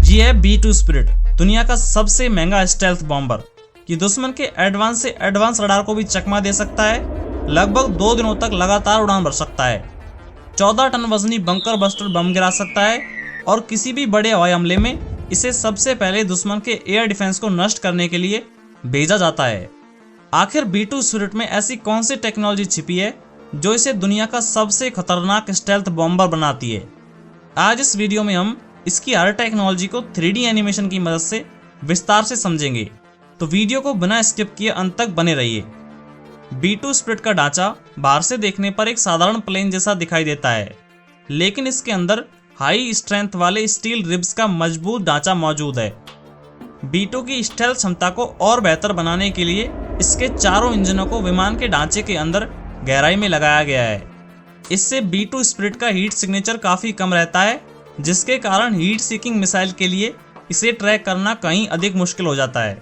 ये है B2 spirit, दुनिया का सबसे महंगा स्टेल्थ बॉम्बर। ये दुश्मन के एडवांस से एडवांस रडार को भी चकमा दे सकता है। लगभग 2 दिनों तक लगातार उड़ान भर सकता है। 14 टन वजनी बंकर बस्टर बम गिरा सकता है और किसी भी बड़े हवाई हमले में इसे सबसे पहले दुश्मन के एयर डिफेंस को नष्ट करने के लिए भेजा जाता है। आखिर B2 स्पिरिट में ऐसी कौन सी टेक्नोलॉजी छिपी है जो इसे दुनिया का सबसे खतरनाक स्टेल्थ बॉम्बर बनाती है? आज इस वीडियो में हम इसकी हर टेक्नोलॉजी को 3D एनिमेशन की मदद से विस्तार से समझेंगे, तो वीडियो को बिना स्किप किए अंत तक बने रहिए। B2 स्पिरिट का ढांचा बाहर से देखने पर एक साधारण प्लेन जैसा दिखाई देता है, लेकिन इसके अंदर हाई स्ट्रेंथ वाले स्टील रिब्स का मजबूत ढांचा मौजूद है। B2 की स्टेल्थ क्षमता को और बेहतर बनाने के लिए इसके चारों इंजनों को विमान के ढांचे के अंदर गहराई में लगाया गया है। इससे B2 स्पिरिट का हीट सिग्नेचर काफी कम रहता है, जिसके कारण हीट सीकिंग मिसाइल के लिए इसे ट्रैक करना कहीं अधिक मुश्किल हो जाता है।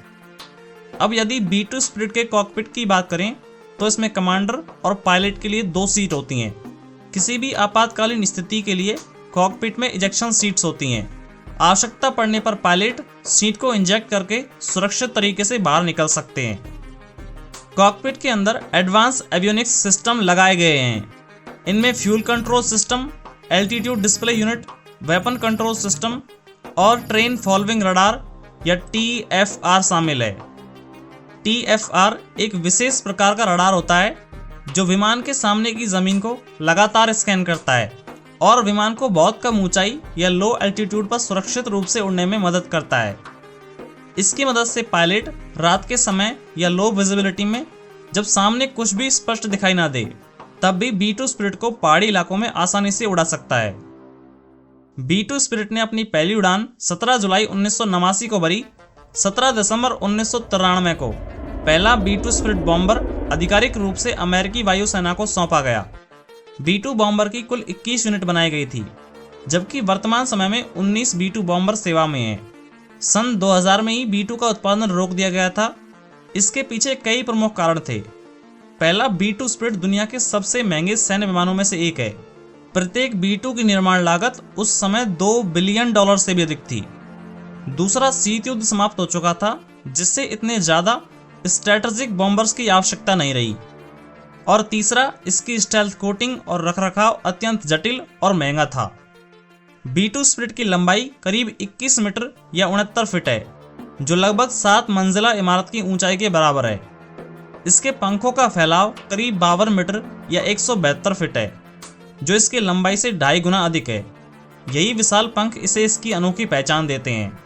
अब यदि B2 स्पिरिट के कॉकपिट की बात करें तो इसमें कमांडर और पायलट के लिए 2 सीट होती हैं। किसी भी आपातकालीन स्थिति के लिए कॉकपिट में इजेक्शन सीट्स होती हैं। आवश्यकता पड़ने पर पायलट सीट को इंजेक्ट करके सुरक्षित तरीके से बाहर निकल सकते हैं। कॉकपिट के अंदर एडवांस एवियोनिक्स सिस्टम लगाए गए हैं। इनमें fuel control system, altitude display unit, weapon control system और ट्रेन फॉलोइंग रडार या TFR शामिल है। TFR एक विशेष प्रकार का रडार होता है जो विमान के सामने की जमीन को लगातार स्कैन करता है और विमान को बहुत कम ऊंचाई या लो एल्टीट्यूड पर सुरक्षित रूप से उड़ने में मदद करता है। इसकी मदद से पायलट रात के समय या लो विजिबिलिटी में, जब सामने कुछ भी स्पष्ट दिखाई ना दे, तब भी B2 स्पिरिट को पहाड़ी इलाकों में आसानी से उड़ा सकता है। B2 स्पिरिट ने अपनी पहली उड़ान 17 जुलाई 1989 को भरी। 17 दिसंबर 1993 को पहला B2 स्पिरिट बॉम्बर आधिकारिक रूप से अमेरिकी वायुसेना को सौंपा गया। B2 बॉम्बर की कुल 21 यूनिट बनाई गई थी, जबकि वर्तमान समय में 19 B2 बॉम्बर सेवा में हैं। सन 2000 में ही B2 का उत्पादन रोक दिया गया था। इसके पीछे कई प्रमुख कारण थे। पहला, B2 स्पिरिट दुनिया के सबसे महंगे सैन्य विमानों में से एक है। प्रत्येक B2 की निर्माण लागत उस समय $2 बिलियन से भी अधिक थी। दूसरा, शीत युद्ध समाप्त हो चुका था, जिससे इतने ज्यादा स्ट्रेटेजिक बॉम्बर्स की आवश्यकता नहीं रही। और तीसरा, इसकी स्टेल्थ कोटिंग और रखरखाव अत्यंत जटिल और महंगा था। B2 स्पिरिट की लंबाई करीब 21 मीटर या 69 फीट है, जो लगभग 7 मंजिला इमारत की ऊंचाई के बराबर है। इसके पंखों का फैलाव करीब 52 मीटर या 172 फीट है, जो इसकी लंबाई से 2.5 गुना अधिक है। यही विशाल पंख इसे इसकी अनोखी पहचान देते हैं।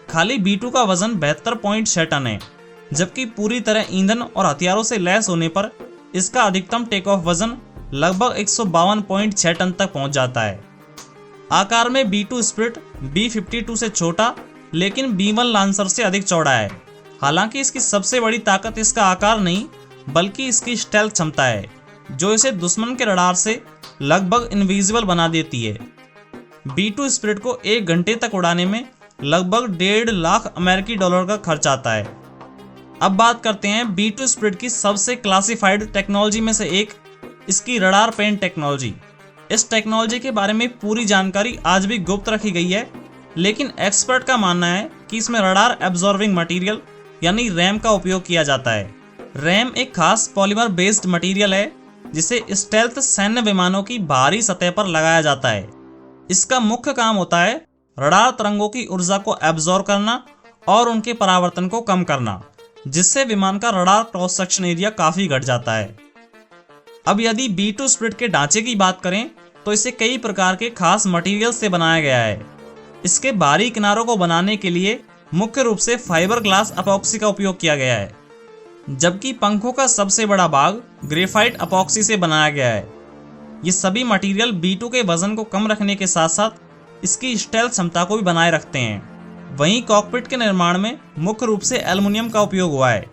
खाली B2 का वजन 72.6 टन है, जबकि पूरी तरह ईंधन और हथियारों से लैस होने पर इसका अधिकतम टेक ऑफ वजन लगभग 152.6 टन तक पहुंच जाता है। आकार में B2 स्पिरिट B-52 से छोटा लेकिन B-1 लांसर से अधिक चौड़ा है। हालांकि इसकी सबसे बड़ी ताकत इसका आकार नहीं, बल्कि इसकी स्टेल्थ क्षमता है, जो इसे दुश्मन के रडार से लगभग इनविजिबल बना देती है। B2 स्पिरिट को 1 घंटे तक उड़ाने में लगभग $1.5 लाख अमेरिकी डॉलर का खर्च आता है। अब बात करते हैं B2 स्पिरिट की सबसे क्लासिफाइड टेक्नोलॉजी में से एक, इसकी रडार पेन टेक्नोलॉजी। इस टेक्नोलॉजी के बारे में पूरी जानकारी आज भी गुप्त रखी गई है, लेकिन एक्सपर्ट का मानना है कि इसमें रडार एब्जॉर्बिंग मटेरियल यानी रैम का उपयोग किया जाता है। रैम एक खास पॉलीमर बेस्ड मटेरियल है जिसे स्टेल्थ सैन्य विमानों की बाहरी सतह पर लगाया जाता है। इसका मुख्य काम होता है रडार तरंगों की ऊर्जा को एब्जॉर्ब करना और उनके परावर्तन को कम करना, जिससे विमान का रडार क्रॉस सेक्शन एरिया काफी घट जाता है। अब यदि B2 स्पिरिट के ढांचे की बात करें तो इसे कई प्रकार के खास मटेरियल से बनाया गया है। इसके बाहरी किनारों को बनाने के लिए मुख्य रूप से फाइबर ग्लास अपॉक्सी का उपयोग किया गया है, जबकि पंखों का सबसे बड़ा भाग ग्रेफाइट अपॉक्सी से बनाया गया है। ये सभी मटेरियल B2 के वजन को कम रखने के साथ साथ इसकी स्टेल्थ क्षमता को भी बनाए रखते हैं। वहीं कॉकपिट के निर्माण में मुख्य रूप से एल्युमिनियम का उपयोग हुआ है,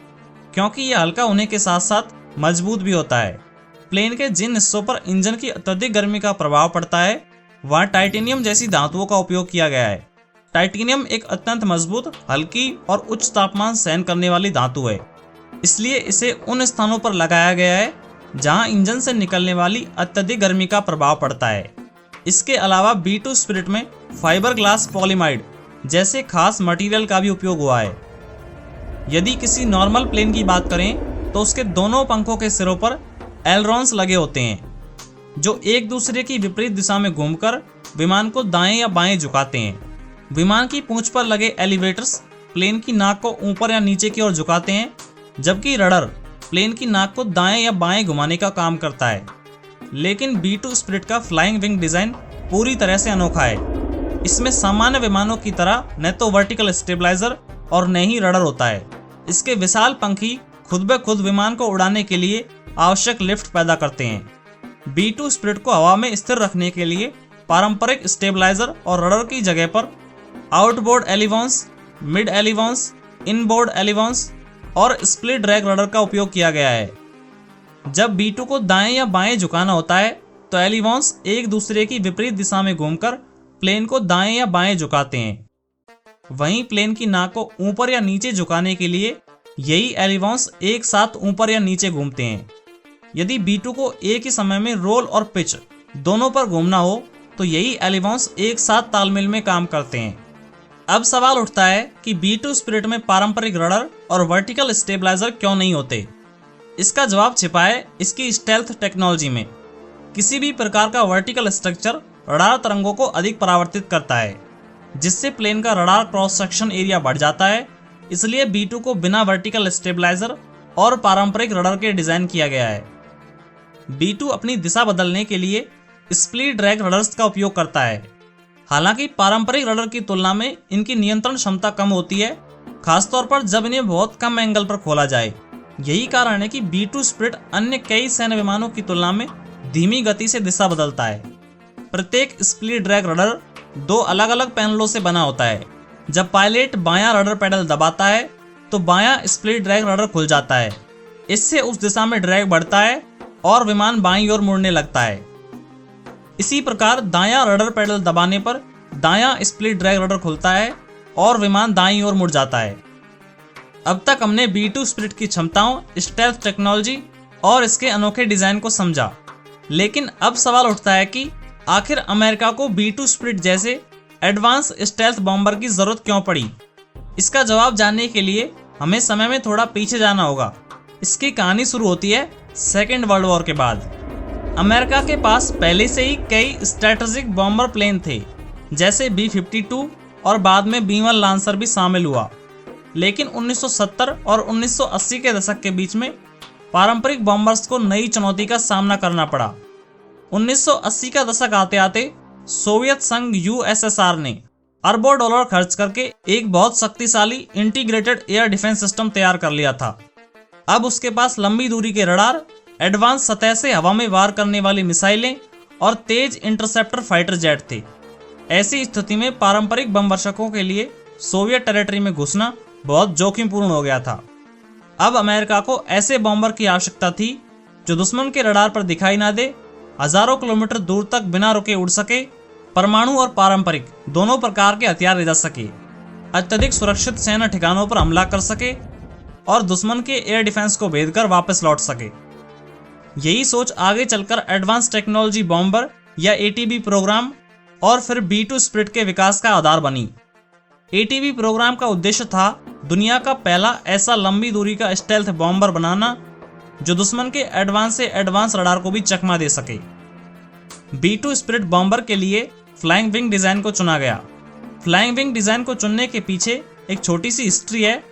क्योंकि यह हल्का होने के साथ साथ मजबूत भी होता है। प्लेन के जिन हिस्सों पर इंजन की अत्यधिक गर्मी का प्रभाव पड़ता है, वहाँ टाइटेनियम जैसी धातुओं का उपयोग किया गया है। टाइटेनियम एक अत्यंत मजबूत, हल्की और उच्च तापमान सहन करने वाली धातु है, इसलिए इसे उन स्थानों पर लगाया गया है जहां इंजन से निकलने वाली अत्यधिक गर्मी का प्रभाव पड़ता है। इसके अलावा B2 स्पिरिट में फाइबर ग्लास पॉलीमाइड जैसे खास मटेरियल का भी उपयोग हुआ है। यदि किसी नॉर्मल प्लेन की बात करें तो उसके दोनों पंखों के सिरों पर एलरॉन्स लगे होते हैं, जो एक दूसरे की विपरीत दिशा में घूमकर विमान को दाएं या बाएं झुकाते हैं। विमान की पूंछ पर लगे एलिवेटर्स प्लेन की नाक को ऊपर या नीचे की ओर झुकाते हैं, जबकि रडर प्लेन की नाक को दाएं या बाएं घुमाने का काम करता है। लेकिन B2 स्पिरिट का फ्लाइंग विंग डिजाइन पूरी तरह से अनोखा है। इसमें सामान्य विमानों की तरह न तो वर्टिकल स्टेबलाइजर और न ही रडर होता है। इसके विशाल पंखी खुद ब खुद विमान को उड़ाने के लिए आवश्यक लिफ्ट पैदा करते हैं। B2 स्पिरिट को हवा में स्थिर रखने के लिए पारंपरिक स्टेबलाइजर और रडर की जगह पर आउटबोर्ड एलिवॉन्स, मिड एलिवॉन्स, इनबोर्ड एलिवॉन्स और स्प्लिट ड्रैग रडर का उपयोग किया गया है। जब B2 को दाएं या बाएं झुकाना होता है तो एलिवॉन्स एक दूसरे की विपरीत दिशा में घूमकर प्लेन को दाएं या बाएं झुकाते हैं। वहीं प्लेन की नाक को ऊपर या नीचे झुकाने के लिए यही एलिवॉन्स एक साथ ऊपर या नीचे घूमते हैं। यदि B2 को एक ही समय में रोल और पिच दोनों पर घूमना हो तो यही एलिवॉन्स एक साथ तालमेल में काम करते हैं। अब सवाल उठता है कि B2 स्पिरिट में पारंपरिक रडर और वर्टिकल स्टेबलाइजर क्यों नहीं होते। इसका जवाब छिपा है इसकी स्टेल्थ टेक्नोलॉजी में। किसी भी प्रकार का वर्टिकल स्ट्रक्चर रडार तरंगों को अधिक परावर्तित करता है, जिससे प्लेन का रडार क्रॉस सेक्शन एरिया बढ़ जाता है। इसलिए B2 को बिना वर्टिकल स्टेबलाइजर और पारंपरिक रडर के डिजाइन किया गया है। B2 अपनी दिशा बदलने के लिए स्प्लिट ड्रैग रडर्स का उपयोग करता है। हालांकि पारंपरिक रडर की तुलना में इनकी नियंत्रण क्षमता कम होती है, खासतौर पर जब इन्हें बहुत कम एंगल पर खोला जाए। यही कारण है कि B2 स्पिरिट अन्य कई सैन्य विमानों की तुलना में धीमी गति से दिशा बदलता है। प्रत्येक स्प्लिट ड्रैग रडर दो अलग अलग पैनलों से बना होता है। जब पायलट बायां रडर पैडल दबाता है तो बायां स्प्लिट ड्रैग रडर खुल जाता है। इससे उस दिशा में ड्रैग बढ़ता है और विमान बाईं ओर मुड़ने लगता है। इसी प्रकार दायां रडर पैडल दबाने पर दायां स्प्लिट ड्रैग रडर खुलता है और विमान दाईं ओर मुड़ जाता है। अब तक हमने B2 स्पिरिट की क्षमताओं, स्टेल्थ टेक्नोलॉजी और इसके अनोखे डिजाइन को समझा। लेकिन अब सवाल उठता है कि आखिर अमेरिका को B2 स्पिरिट जैसे एडवांस स्टेल्थ बॉम्बर की जरूरत क्यों पड़ी। इसका जवाब जानने के लिए हमें समय में थोड़ा पीछे जाना होगा। इसकी कहानी शुरू होती है सेकेंड वर्ल्ड वॉर के बाद। अमेरिका के पास पहले से ही कई स्ट्रेटेजिक बॉम्बर प्लेन थे, जैसे B-52 और बाद में B-1 लांसर भी शामिल हुआ। लेकिन 1970 और 1980 के दशक के बीच में पारंपरिक बॉम्बर्स को नई चुनौती का सामना करना पड़ा। 1980 का दशक आते आते सोवियत संघ USSR ने अरबों डॉलर खर्च करके एक बहुत शक्तिशाली इंटीग्रेटेड एयर डिफेंस सिस्टम तैयार कर लिया था। अब उसके पास लंबी दूरी के रडार, एडवांस सतह से हवा में वार करने वाली मिसाइलें और तेज इंटरसेप्टर फाइटर जेट थे। ऐसी स्थिति में पारंपरिक बम वर्षकों के लिए सोवियत टेरिटरी में घुसना बहुत जोखिमपूर्ण हो गया था। अब अमेरिका को ऐसे बॉम्बर की आवश्यकता थी जो दुश्मन के रडार पर दिखाई ना दे, हजारों किलोमीटर दूर तक बिना रुके उड़ सके, परमाणु और पारंपरिक दोनों प्रकार के हथियार ले जा सके, अत्यधिक सुरक्षित सेना ठिकानों पर हमला कर सके और दुश्मन के एयर डिफेंस को भेद कर वापस लौट सके। यही सोच आगे चलकर एडवांस टेक्नोलॉजी बॉम्बर या ATB प्रोग्राम और फिर B2 स्पिरिट के विकास का आधार बनी। ATB प्रोग्राम का उद्देश्य था दुनिया का पहला ऐसा लंबी दूरी का स्टेल्थ बॉम्बर बनाना जो दुश्मन के एडवांस से एडवांस रडार को भी चकमा दे सके। B2 स्पिरिट बॉम्बर के लिए फ्लाइंग विंग डिजाइन को चुना गया। फ्लाइंग विंग डिजाइन को चुनने के पीछे एक छोटी सी हिस्ट्री है।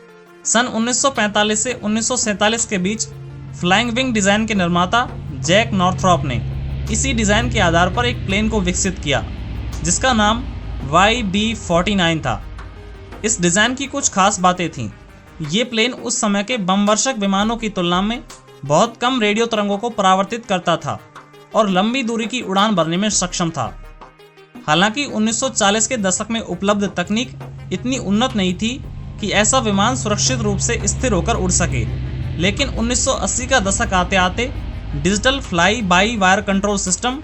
सन 1945 से 1947 के बीच फ्लाइंग विंग डिजाइन के निर्माता जैक नॉर्थरॉप ने इसी डिजाइन के आधार पर एक प्लेन को विकसित किया जिसका नाम YB-49 था। इस डिजाइन की कुछ खास बातें थीं। ये प्लेन उस समय के बमवर्षक विमानों की तुलना में बहुत कम रेडियो तरंगों को परावर्तित करता था और लंबी दूरी की उड़ान भरने में सक्षम था। हालांकि 1940 के दशक में उपलब्ध तकनीक इतनी उन्नत नहीं थी कि ऐसा विमान सुरक्षित रूप से स्थिर होकर उड़ सके, लेकिन 1980 का दशक आते आते digital fly by wire control system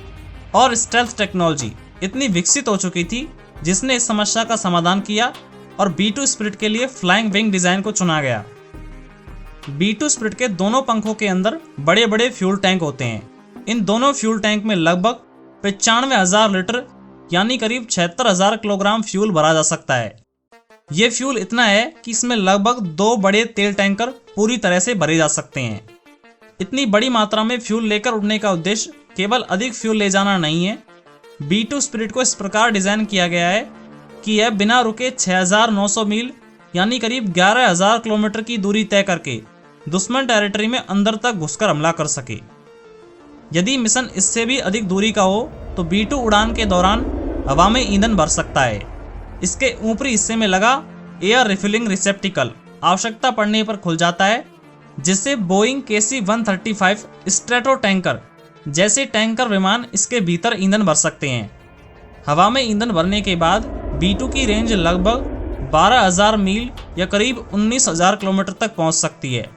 और स्टेल्थ टेक्नोलॉजी इतनी विकसित हो चुकी थी जिसने इस समस्या का समाधान किया और B2 स्पिरिट के लिए फ्लाइंग विंग डिजाइन को चुना गया। B2 स्पिरिट के दोनों पंखों के अंदर बड़े बड़े फ्यूल टैंक होते हैं। इन दोनों फ्यूल टैंक में लगभग 95,000 लीटर यानी करीब 76,000 किलोग्राम फ्यूल भरा जा सकता है। ये फ्यूल इतना है कि इसमें लगभग 2 बड़े तेल टैंकर पूरी तरह से भरे जा सकते हैं। इतनी बड़ी मात्रा में फ्यूल लेकर उड़ने का उद्देश्य केवल अधिक फ्यूल ले जाना नहीं है। B2 स्पिरिट को इस प्रकार डिजाइन किया गया है कि यह बिना रुके 6,900 मील यानी करीब 11,000 किलोमीटर की दूरी तय करके दुश्मन टेरिटरी में अंदर तक घुसकर हमला कर सके। यदि मिशन इससे भी अधिक दूरी का हो तो B2 उड़ान के दौरान हवा में ईंधन भर सकता है। इसके ऊपरी हिस्से में लगा एयर रिफिलिंग रिसेप्टिकल आवश्यकता पड़ने पर खुल जाता है, जिससे बोइंग KC-135 स्ट्रेटो टैंकर जैसे टैंकर विमान इसके भीतर ईंधन भर सकते हैं। हवा में ईंधन भरने के बाद B2 की रेंज लगभग 12,000 मील या करीब 19,000 किलोमीटर तक पहुंच सकती है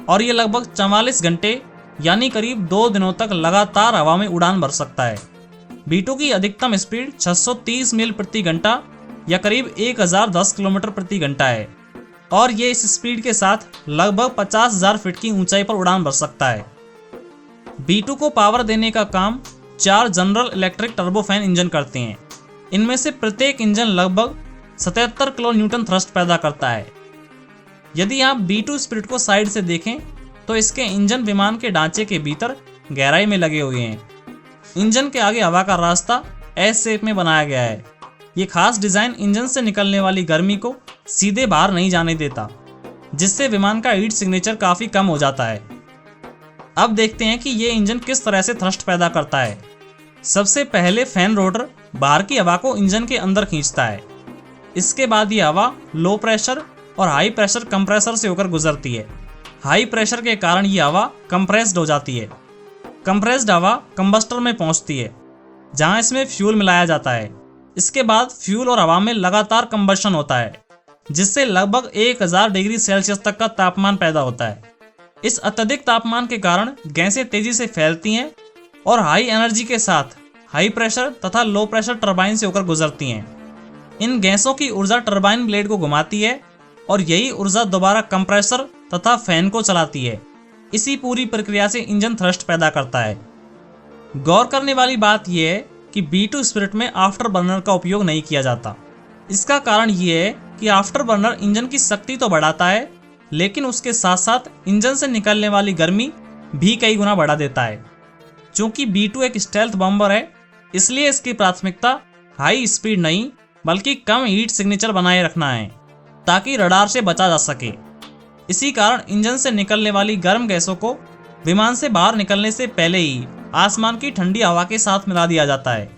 और ये लगभग 44 घंटे यानी करीब 2 दिनों तक लगातार हवा में उड़ान भर सकता है। B2 की अधिकतम स्पीड 630 मील प्रति घंटा या करीब 1010 किलोमीटर प्रति घंटा है और ये इस स्पीड के साथ लगभग 50,000 फीट की ऊंचाई पर उड़ान भर सकता है। B2 को पावर देने का काम 4 जनरल इलेक्ट्रिक टर्बोफैन इंजन करते हैं। इनमें से प्रत्येक इंजन लगभग 77 किलो न्यूटन थ्रस्ट पैदा करता है। यदि आप B2 स्पिरिट को साइड से देखें तो इसके इंजन विमान के ढांचे के भीतर गहराई में लगे हुए हैं। इंजन के आगे हवा का रास्ता एस शेप में बनाया गया है। ये खास डिजाइन इंजन से निकलने वाली गर्मी को सीधे बाहर नहीं जाने देता, जिससे विमान का हीट सिग्नेचर काफी कम हो जाता है। अब देखते हैं कि ये इंजन किस तरह से थ्रस्ट पैदा करता है। सबसे पहले फैन रोटर बाहर की हवा को इंजन के अंदर खींचता है। इसके बाद ये हवा लो प्रेशर और हाई प्रेशर कंप्रेसर से होकर गुजरती है। हाई प्रेशर के कारण ये हवा कंप्रेस्ड हो जाती है। कंप्रेस्ड हवा कंबस्टर में पहुंचती है, जहां इसमें फ्यूल मिलाया जाता है। इसके बाद फ्यूल और हवा में लगातार कंबशन होता है, जिससे लगभग 1000 डिग्री सेल्सियस तक का तापमान पैदा होता है। इस अत्यधिक तापमान के कारण गैसें तेजी से फैलती हैं और हाई एनर्जी के साथ हाई प्रेशर तथा लो प्रेशर टरबाइन से होकर गुजरती हैं। इन गैसों की ऊर्जा टरबाइन ब्लेड को घुमाती है और यही ऊर्जा दोबारा कंप्रेसर तथा फैन को चलाती है। इसी पूरी प्रक्रिया से इंजन थ्रस्ट पैदा करता है। गौर करने वाली बात यह है कि B2 स्पिरिट में आफ्टर बर्नर का उपयोग नहीं किया जाता। इसका कारण ये है कि आफ्टर बर्नर इंजन की शक्ति तो बढ़ाता है, लेकिन उसके साथ साथ इंजन से निकलने वाली गर्मी भी कई गुना बढ़ा देता है। चूंकि B2 एक स्टेल्थ बॉम्बर है, इसलिए इसकी प्राथमिकता हाई स्पीड नहीं बल्कि कम हीट सिग्नेचर बनाए रखना है, ताकि रडार से बचा जा सके। इसी कारण इंजन से निकलने वाली गर्म गैसों को विमान से बाहर निकलने से पहले ही आसमान की ठंडी हवा के साथ मिला दिया जाता है।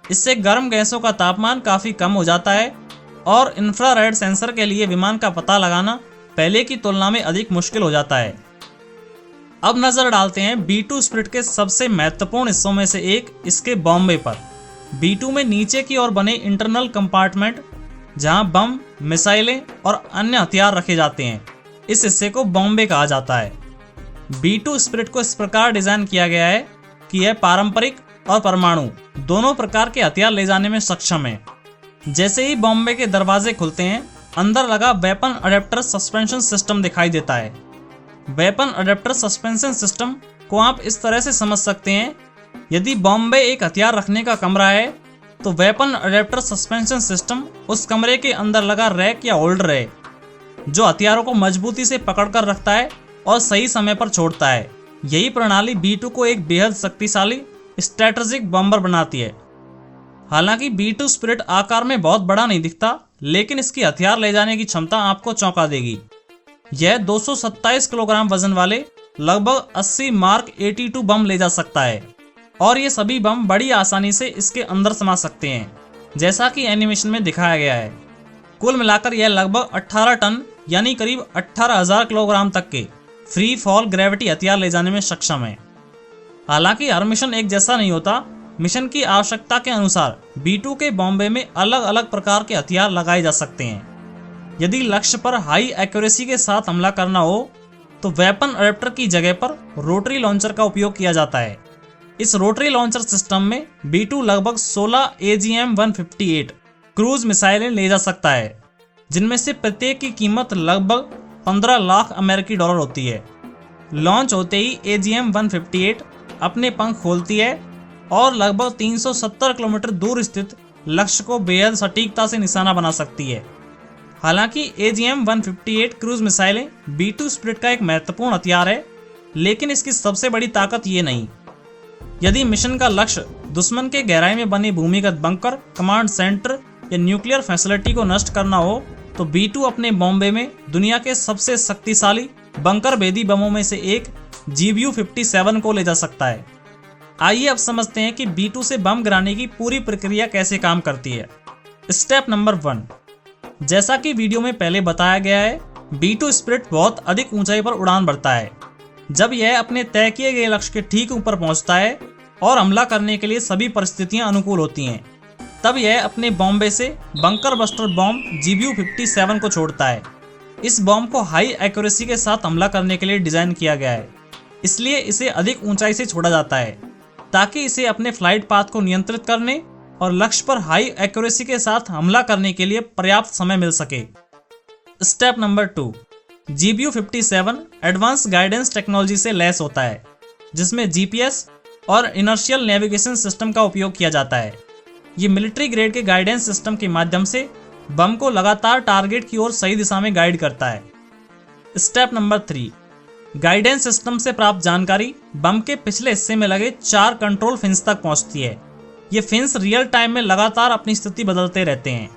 इससे गर्म गैसों का तापमान काफी कम हो जाता है और इंफ्रारेड सेंसर के लिए विमान का पता लगाना पहले की तुलना में अधिक मुश्किल हो जाता है। अब नजर डालते हैं B2 स्पिरिट के सबसे महत्वपूर्ण हिस्सों में से एक इसके बॉम्बे पर। B2 में नीचे की ओर बने इंटरनल कंपार्टमेंट, जहां बम, मिसाइलें और अन्य हथियार रखे जाते हैं, इस हिस्से को बॉम्बे कहा जाता है। B2 स्पिरिट को इस प्रकार डिजाइन किया गया है कि यह पारंपरिक और परमाणु दोनों प्रकार के हथियार ले जाने में सक्षम है। जैसे ही बॉम्बे के दरवाजे खुलते हैं, अंदर लगा वेपन अडेप्टर सस्पेंशन सिस्टम दिखाई देता है। वेपन अडेप्टर सस्पेंशन सिस्टम को आप इस तरह से समझ सकते हैं, यदि बॉम्बे एक हथियार रखने का कमरा है तो वेपन अडेप्टर सस्पेंशन सिस्टम उस कमरे के अंदर लगा रैक या होल्डर है, जो हथियारों को मजबूती से पकड़कर रखता है और सही समय पर छोड़ता है। यही प्रणाली B2 को एक बेहद शक्तिशाली स्ट्रैटेजिक बॉम्बर बनाती है। हालांकि B2 स्पिरिट आकार में बहुत बड़ा नहीं दिखता, लेकिन इसकी हथियार ले जाने की क्षमता आपको चौंका देगी। यह 227 किलोग्राम वजन वाले लगभग 80 मार्क 82 बम ले जा सकता है और ये सभी बम बड़ी आसानी से इसके अंदर समा सकते हैं, जैसा कि एनिमेशन में दिखाया गया है। कुल मिलाकर यह लगभग 18 टन यानी करीब 18,000 किलोग्राम तक के फ्री फॉल ग्रेविटी हथियार ले जाने में सक्षम है। हालांकि हर मिशन एक जैसा नहीं होता। मिशन की आवश्यकता के अनुसार B2 के बॉम्बे में अलग अलग प्रकार के हथियार लगाए जा सकते हैं। यदि लक्ष्य पर हाई एक्यूरेसी के साथ हमला करना हो तो वेपन अडेप्टर की जगह पर रोटरी लॉन्चर का उपयोग किया जाता है। इस रोटरी लॉन्चर सिस्टम में B2 लगभग 16 AGM-158 क्रूज मिसाइलें ले जा सकता है, जिनमें से प्रत्येक की कीमत लगभग 15 लाख अमेरिकी डॉलर होती है। लॉन्च होते ही AGM-158 अपने पंख खोलती है और लगभग 370 किलोमीटर दूर स्थित लक्ष्य को बेहद सटीकता से निशाना बना सकती है। हालांकि AGM-158 क्रूज मिसाइलें B2 स्पिरिट का एक महत्वपूर्ण हथियार है, लेकिन इसकी सबसे बड़ी ताकत ये नहीं। यदि मिशन का लक्ष्य दुश्मन के गहराई में बने भूमिगत बंकर, कमांड सेंटर या न्यूक्लियर फैसिलिटी को नष्ट करना हो, तो B2 अपने बॉम्बे में दुनिया के सबसे शक्तिशाली बंकर भेदी बमों में से एक GBU-57 को ले जा सकता है। आइए अब समझते हैं कि B2 से बम गिराने की पूरी प्रक्रिया कैसे काम करती है। स्टेप नंबर 1, जैसा कि वीडियो में पहले बताया गया है, B2 स्पिरिट बहुत अधिक ऊंचाई पर उड़ान भरता है। जब यह अपने तय किए गए लक्ष्य के ठीक ऊपर पहुंचता है और हमला करने के लिए सभी परिस्थितियां अनुकूल होती हैं, तब यह अपने बॉम्बे से बंकर बस्टर बॉम्ब GBU-57 को छोड़ता है। इस बॉम्ब को हाई एक्यूरेसी के साथ हमला करने के लिए डिजाइन किया गया है, इसलिए इसे अधिक ऊंचाई से छोड़ा जाता है ताकि इसे अपने फ्लाइट पाथ को नियंत्रित करने और लक्ष्य पर हाई एक्यूरेसी के साथ हमला करने के लिए पर्याप्त समय मिल सके। Step number 2, GBU-57 advance guidance technology से लैस होता है, जिसमें GPS और इनर्शियल नेविगेशन सिस्टम का उपयोग किया जाता है। ये मिलिट्री ग्रेड के गाइडेंस सिस्टम के माध्यम से बम को लगातार टारगेट की ओर सही दिशा में गाइड करता है। स्टेप नंबर 3, गाइडेंस सिस्टम से प्राप्त जानकारी बम के पिछले हिस्से में लगे 4 कंट्रोल फिन्स तक पहुंचती है। ये फिन्स रियल टाइम में लगातार अपनी स्थिति बदलते रहते हैं,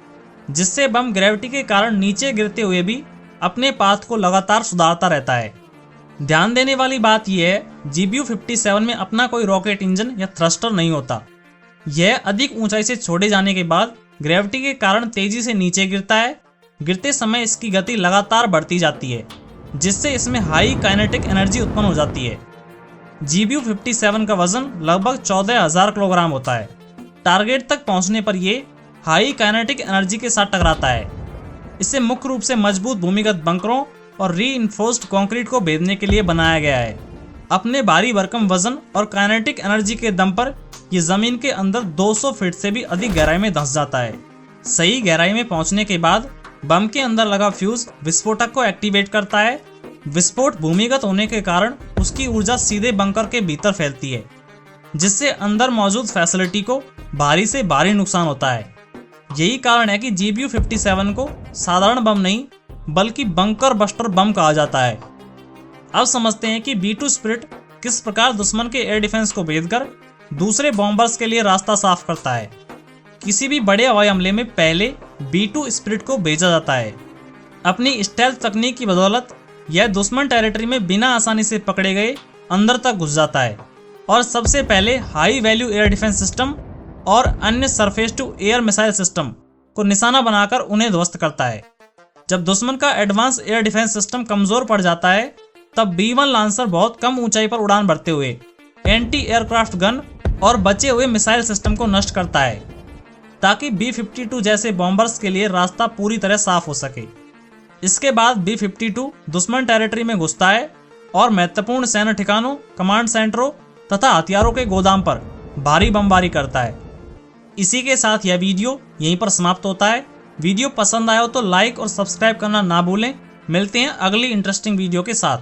जिससे बम ग्रेविटी के कारण नीचे गिरते हुए भी अपने पाथ को लगातार सुधारता रहता है। ध्यान देने वाली बात यह है, GBU-57 में अपना कोई रॉकेट इंजन या थ्रस्टर नहीं होता। यह अधिक ऊंचाई से छोड़े जाने के बाद ग्रेविटी के कारण तेजी से नीचे गिरता है। गिरते समय इसकी गति लगातार बढ़ती जाती है, जिससे इसमें हाई काइनेटिक एनर्जी उत्पन्न हो जाती है। GBU-57 का वजन लगभग 14,000 किलोग्राम होता है। टारगेट तक पहुंचने पर यह हाई काइनेटिक एनर्जी के साथ टकराता है। इसे मुख्य रूप से मजबूत भूमिगत बंकरों और रीइंफोर्स्ड कंक्रीट को भेदने के लिए बनाया गया है। अपने भारी भरकम वजन और काइनेटिक एनर्जी के दम पर यह जमीन के अंदर 200 फीट से भी अधिक गहराई में धंस जाता है। सही गहराई में पहुंचने के बाद बम के अंदर लगा फ्यूज विस्फोटक को एक्टिवेट करता है। विस्फोट भूमिगत होने के कारण उसकी ऊर्जा सीधे बंकर के भीतर फैलती है, जिससे अंदर मौजूद फैसिलिटी को भारी से भारी नुकसान होता है। यही कारण है कि GBU-57 को साधारण बम नहीं बल्कि बंकर बस्टर बम कहा जाता है। अब समझते हैं कि B2 स्पिरिट किस प्रकार दुश्मन के एयर डिफेंस को भेदकर दूसरे बॉम्बर्स के लिए रास्ता साफ करता है। किसी भी बड़े हवाई हमले में पहले B2 स्पिरिट को भेजा जाता है। अपनी स्टेल्थ तकनीक की बदौलत यह दुश्मन टेरिटरी में बिना आसानी से पकड़े गए अंदर तक घुस जाता है और सबसे पहले high value air defence system और अन्य surface to air missile system को निशाना बनाकर उन्हें ध्वस्त करता है। जब दुश्मन का एडवांस एयर डिफेंस सिस्टम कमजोर पड़ जाता है, तब B1 लांसर बहुत कम ऊंचाई पर उड़ान भरते हुए एंटी एयरक्राफ्ट गन और बचे हुए मिसाइल सिस्टम को नष्ट करता है, ताकि B-52 जैसे बॉम्बर्स के लिए रास्ता पूरी तरह साफ हो सके। इसके बाद B-52 दुश्मन टेरिटरी में घुसता है और महत्वपूर्ण सैन्य ठिकानों, कमांड सेंटरों तथा हथियारों के गोदाम पर भारी बमबारी करता है। इसी के साथ यह वीडियो यहीं पर समाप्त होता है। वीडियो पसंद आया हो तो लाइक और सब्सक्राइब करना ना भूलें। मिलते हैं अगली इंटरेस्टिंग वीडियो के साथ।